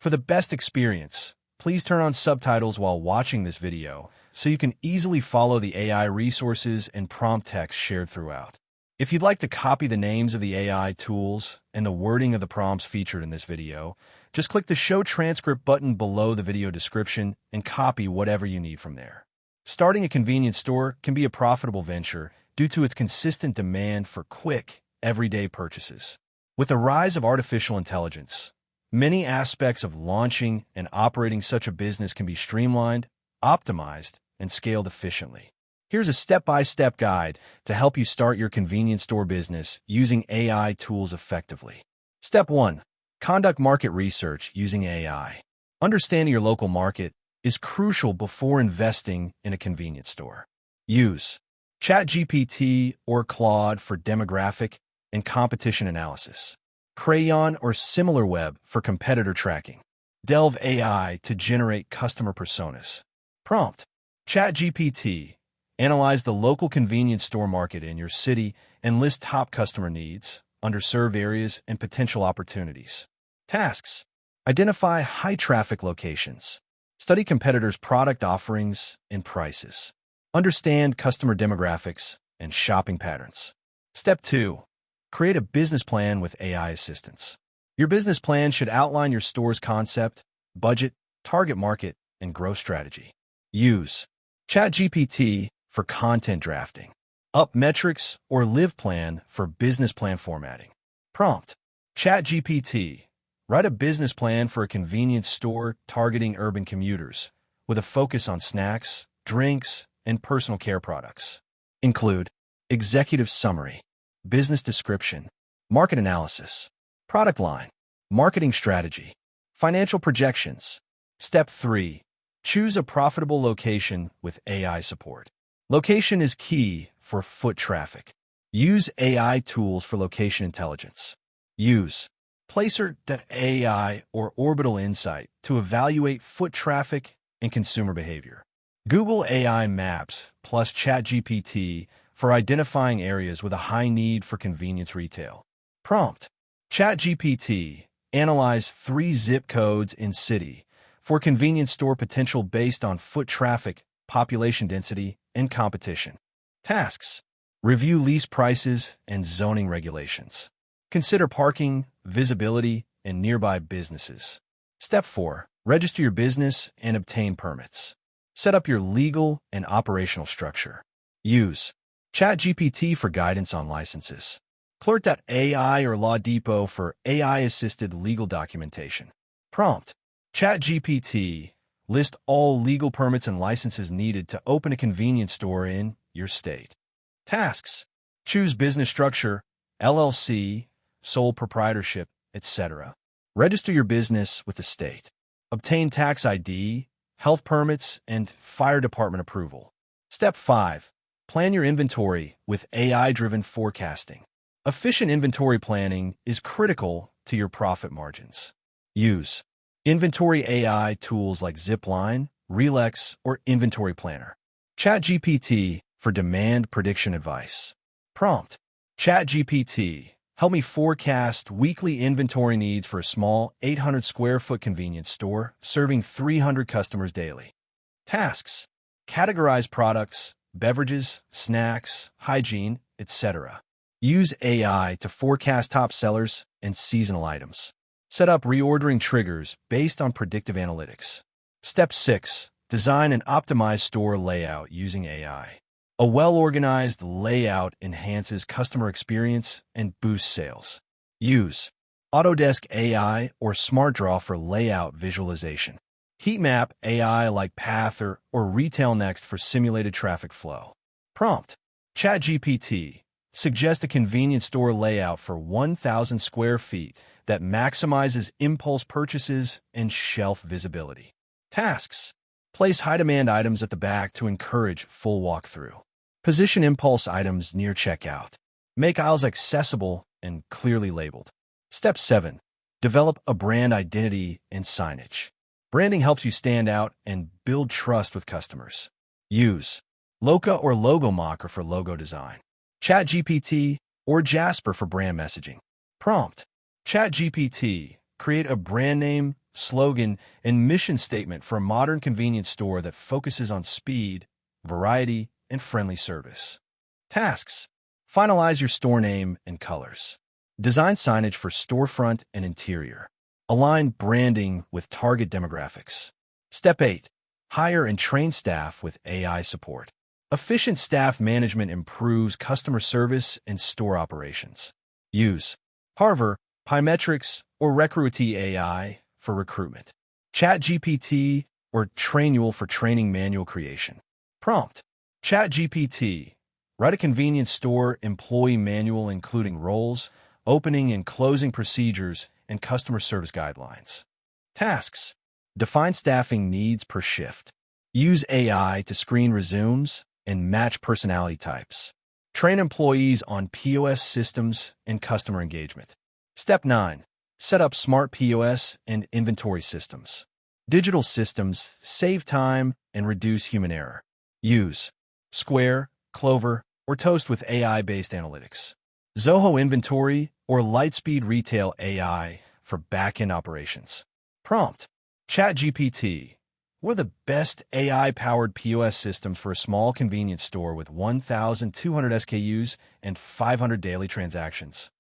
For the best experience, please turn on subtitles while watching this video so you can easily follow the AI resources and prompt text shared throughout. If you'd like to copy the names of the AI tools and the wording of the prompts featured in this video, just click the Show Transcript button below the video description and copy whatever you need from there. Starting a convenience store can be a profitable venture due to its consistent demand for quick, everyday purchases. With the rise of artificial intelligence, many aspects of launching and operating such a business can be streamlined, optimized, and scaled efficiently. Here's a step-by-step guide to help you start your convenience store business using AI tools effectively. Step 1. Conduct market research using AI. Understanding your local market is crucial before investing in a convenience store. Use ChatGPT or Claude for demographic and competition analysis. Crayon or SimilarWeb for competitor tracking. Delve AI to generate customer personas. Prompt: ChatGPT. Analyze the local convenience store market in your city and list top customer needs, underserved areas, and potential opportunities. Tasks: identify high-traffic locations. Study competitors' product offerings and prices. Understand customer demographics and shopping patterns. Step 2. Create a business plan with AI assistance. Your business plan should outline your store's concept, budget, target market, and growth strategy. Use ChatGPT for content drafting. Up metrics or Live Plan for business plan formatting. Prompt: ChatGPT. Write a business plan for a convenience store targeting urban commuters, with a focus on snacks, drinks, and personal care products. Include executive summary, business description, market analysis, product line, marketing strategy, financial projections. Step 3. Choose a profitable location with AI support. Location is key for foot traffic. Use AI tools for location intelligence. Use Placer.ai or Orbital Insight to evaluate foot traffic and consumer behavior. Google AI Maps plus ChatGPT for identifying areas with a high need for convenience retail. Prompt: ChatGPT. Analyze 3 zip codes in city for convenience store potential based on foot traffic, population density, and competition. Tasks: review lease prices and zoning regulations. Consider parking, visibility, and nearby businesses. Step 4. Register your business and obtain permits. Set up your legal and operational structure. Use ChatGPT for guidance on licenses. Clerk.ai or Law Depot for AI-assisted legal documentation. Prompt: ChatGPT. List all legal permits and licenses needed to open a convenience store in your state. Tasks: choose business structure, LLC, sole proprietorship, etc. Register your business with the state. Obtain tax ID, health permits, and fire department approval. Step 5. Plan your inventory with AI-driven forecasting. Efficient inventory planning is critical to your profit margins. Use inventory AI tools like Zipline, Relex, or Inventory Planner. ChatGPT for demand prediction advice. Prompt: ChatGPT. Help me forecast weekly inventory needs for a small 800 square foot convenience store serving 300 customers daily. Tasks: categorize products, beverages, snacks, hygiene, etc. Use AI to forecast top sellers and seasonal items. Set up reordering triggers based on predictive analytics. Step 6. Design and optimize store layout using AI. A well-organized layout enhances customer experience and boosts sales. Use Autodesk AI or SmartDraw for layout visualization. Heatmap AI like Path or Retail Next for simulated traffic flow. Prompt: ChatGPT. Suggest a convenience store layout for 1,000 square feet that maximizes impulse purchases and shelf visibility. Tasks: place high-demand items at the back to encourage full walkthrough. Position impulse items near checkout. Make aisles accessible and clearly labeled. Step 7. Develop a brand identity and signage. Branding helps you stand out and build trust with customers. Use Loca or Logomaker for logo design. ChatGPT or Jasper for brand messaging. Prompt: ChatGPT. Create a brand name, slogan, and mission statement for a modern convenience store that focuses on speed, variety, and friendly service. Tasks: finalize your store name and colors. Design signage for storefront and interior. Align branding with target demographics. Step 8. Hire and train staff with AI support. Efficient staff management improves customer service and store operations. Use Harvard, Pymetrics, or Recruity AI for recruitment. ChatGPT or Trainual for training manual creation. Prompt: ChatGPT. Write a convenience store employee manual including roles, opening and closing procedures, and customer service guidelines. Tasks: define staffing needs per shift. Use AI to screen resumes and match personality types. Train employees on POS systems and customer engagement. Step 9. Set up smart POS and inventory systems. Digital systems save time and reduce human error. Use Square, Clover, or Toast with AI-based analytics. Zoho Inventory or Lightspeed Retail AI for back-end operations. Prompt: ChatGPT. What are the best AI-powered POS systems for a small convenience store with 1,200 SKUs and 500 daily transactions?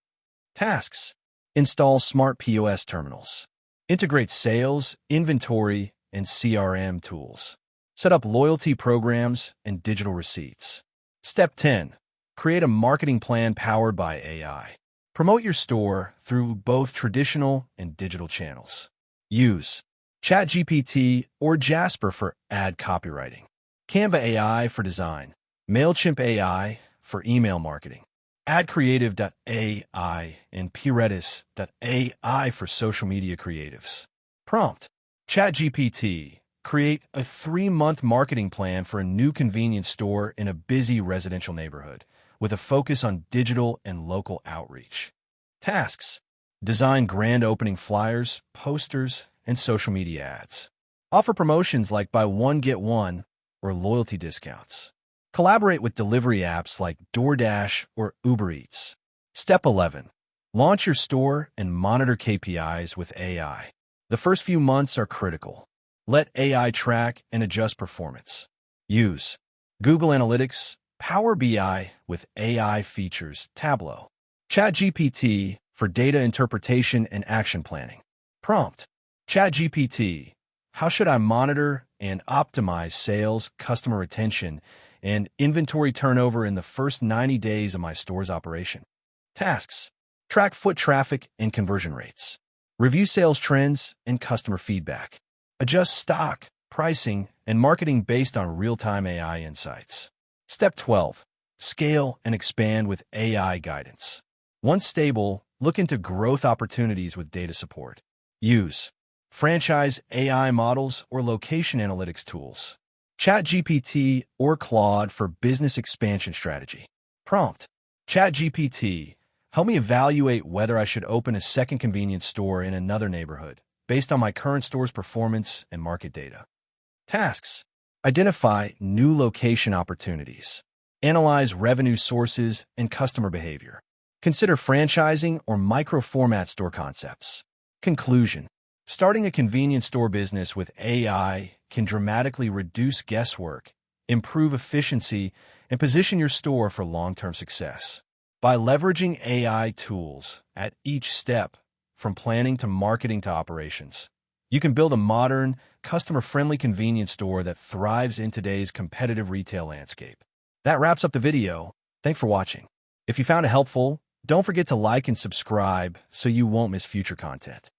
Tasks: install smart POS terminals. Integrate sales, inventory, and CRM tools. Set up loyalty programs and digital receipts. Step 10. Create a marketing plan powered by AI. Promote your store through both traditional and digital channels. Use ChatGPT or Jasper for ad copywriting. Canva AI for design. MailChimp AI for email marketing. AdCreative.ai and Predis.ai for social media creatives. Prompt: ChatGPT. Create a 3-month marketing plan for a new convenience store in a busy residential neighborhood, with a focus on digital and local outreach. Tasks: design grand opening flyers, posters, and social media ads. Offer promotions like buy one, get one, or loyalty discounts. Collaborate with delivery apps like DoorDash or Uber Eats. Step 11. Launch your store and monitor KPIs with AI. The first few months are critical. Let AI track and adjust performance. Use Google Analytics, Power BI with AI features, Tableau. ChatGPT for data interpretation and action planning. Prompt: ChatGPT. How should I monitor and optimize sales, customer retention, and inventory turnover in the first 90 days of my store's operation? Tasks: track foot traffic and conversion rates. Review sales trends and customer feedback. Adjust stock, pricing, and marketing based on real-time AI insights. Step 12. Scale and expand with AI guidance. Once stable, look into growth opportunities with data support. Use franchise AI models or location analytics tools. ChatGPT or Claude for business expansion strategy. Prompt: ChatGPT. Help me evaluate whether I should open a second convenience store in another neighborhood based on my current store's performance and market data. Tasks: identify new location opportunities. Analyze revenue sources and customer behavior. Consider franchising or micro-format store concepts. Conclusion: starting a convenience store business with AI can dramatically reduce guesswork, improve efficiency, and position your store for long-term success. By leveraging AI tools at each step, from planning to marketing to operations, you can build a modern, customer-friendly convenience store that thrives in today's competitive retail landscape. That wraps up the video. Thanks for watching. If you found it helpful, don't forget to like and subscribe so you won't miss future content.